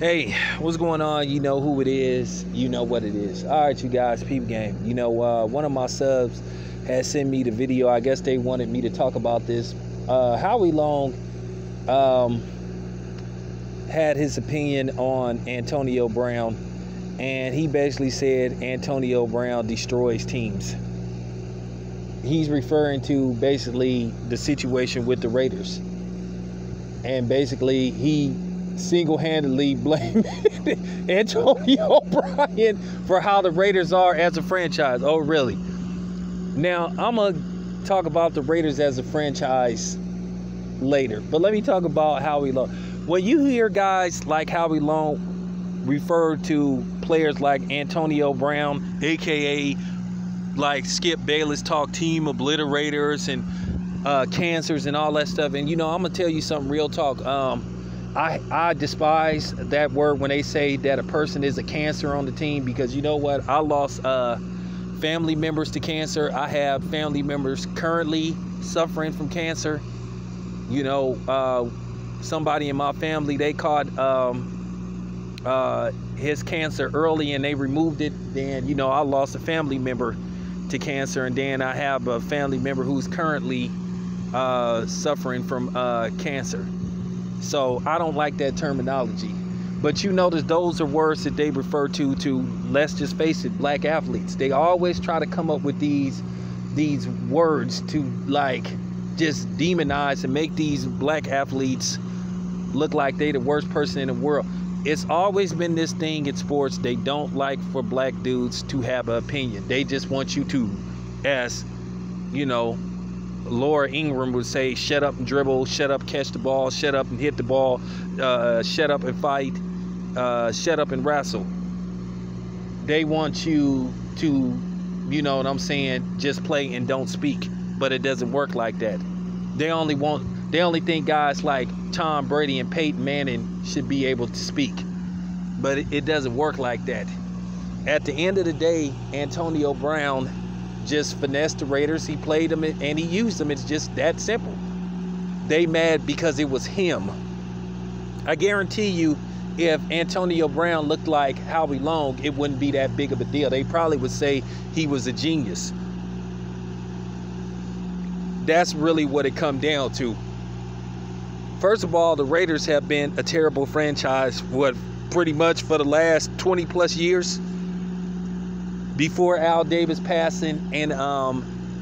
Hey, what's going on? You know who it is. You know what it is. All right, you guys, peep game. You know, one of my subs had sent me the video. I guess they wanted me to talk about this. Howie Long had his opinion on Antonio Brown, and he basically said Antonio Brown destroys teams. He's referring to basically the situation with the Raiders. And basically, he single-handedly blamed Antonio Brown for how the Raiders are as a franchise. Oh, really? Now, I'm going to talk about the Raiders as a franchise later. But let me talk about Howie Long. When you hear guys like Howie Long refer to players like Antonio Brown, a.k.a. like Skip Bayless, talk team obliterators and cancers and all that stuff. And, you know, I'm going to tell you something real talk. I despise that word when they say that a person is a cancer on the team, because you know what? I lost family members to cancer. I have family members currently suffering from cancer. You know, somebody in my family, they caught his cancer early and they removed it. Then, you know, I lost a family member to cancer, and then I have a family member who's currently suffering from cancer. So I don't like that terminology. But you notice those are words that they refer to, let's just face it, black athletes. They always try to come up with these words to like just demonize and make these black athletes look like they the worst person in the world. It's always been this thing in sports. They don't like for black dudes to have an opinion. They just want you to, as you know, Laura Ingram would say, shut up and dribble, shut up, catch the ball, shut up and hit the ball, shut up and fight, shut up and wrestle. They want you to, you know what I'm saying, just play and don't speak. But it doesn't work like that. They only think guys like Tom Brady and Peyton Manning should be able to speak. But it doesn't work like that. At the end of the day, Antonio Brown just finessed the Raiders. He played them and he used them. It's just that simple. They mad because it was him. I guarantee you, if Antonio Brown looked like Howie Long, it wouldn't be that big of a deal. They probably would say he was a genius. That's really what it come down to. First of all, the Raiders have been a terrible franchise, pretty much for the last 20 plus years. Before Al Davis passing and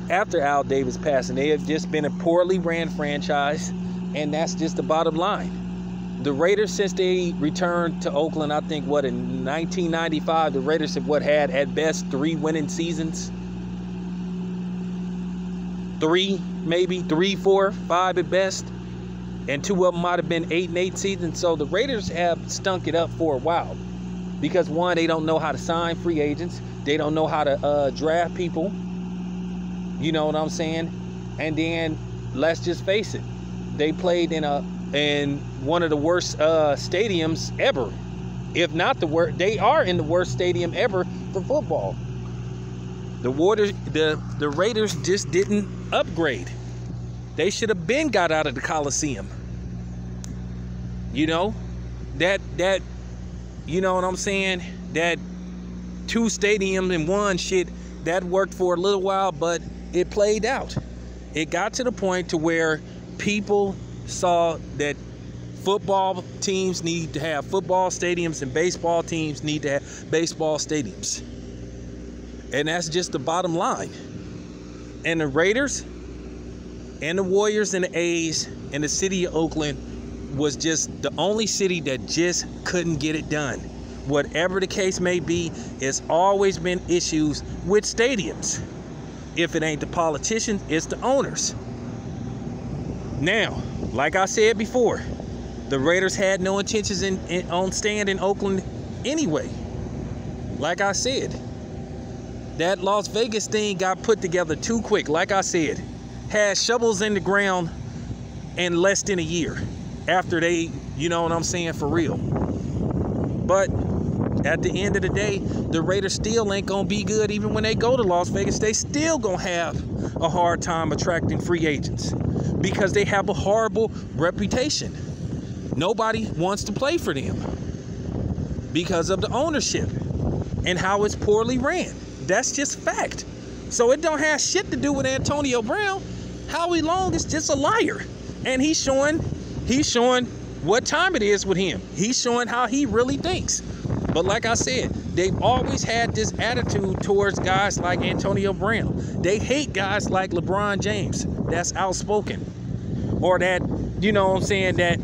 after Al Davis passing, they have just been a poorly ran franchise, and that's just the bottom line. The Raiders, since they returned to Oakland, I think in 1995, the Raiders have had at best 3 winning seasons. 3, maybe 3, 4, 5 at best, and 2 of them might have been 8-8 seasons. So the Raiders have stunk it up for a while because, one, they don't know how to sign free agents. They don't know how to draft people. You know what I'm saying? And then let's just face it, they played in one of the worst stadiums ever. If not the worst, they are in the worst stadium ever for football. The Raiders just didn't upgrade. They should have been got out of the Coliseum. You know, that you know what I'm saying? That 2 stadiums in 1 shit, that worked for a little while, but it played out. It got to the point to where people saw that football teams need to have football stadiums and baseball teams need to have baseball stadiums. And that's just the bottom line. And the Raiders and the Warriors and the A's and the city of Oakland was just the only city that just couldn't get it done. Whatever the case may be, it's always been issues with stadiums. If it ain't the politicians, it's the owners. Now, like I said before, the Raiders had no intentions on staying in Oakland anyway. Like I said, that Las Vegas thing got put together too quick. Like I said, had shovels in the ground in less than a year after they, you know what I'm saying, for real. But at the end of the day, the Raiders still ain't gonna be good. Even when they go to Las Vegas, they still gonna have a hard time attracting free agents because they have a horrible reputation. Nobody wants to play for them. because of the ownership and how it's poorly ran. That's just fact. So it don't have shit to do with Antonio Brown. Howie Long is just a liar. And he's showing what time it is with him. He's showing how he really thinks. But like I said, they've always had this attitude towards guys like Antonio Brown. They hate guys like LeBron James that's outspoken, or that, you know what I'm saying, that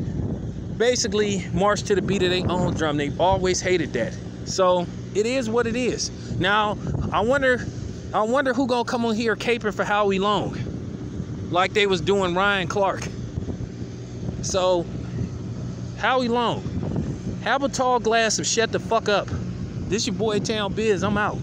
basically march to the beat of their own drum. They've always hated that. So it is what it is. Now, I wonder who gonna come on here caping for Howie Long, like they was doing Ryan Clark. So, Howie Long, have a tall glass of shut the fuck up. This your boy Town Biz. I'm out.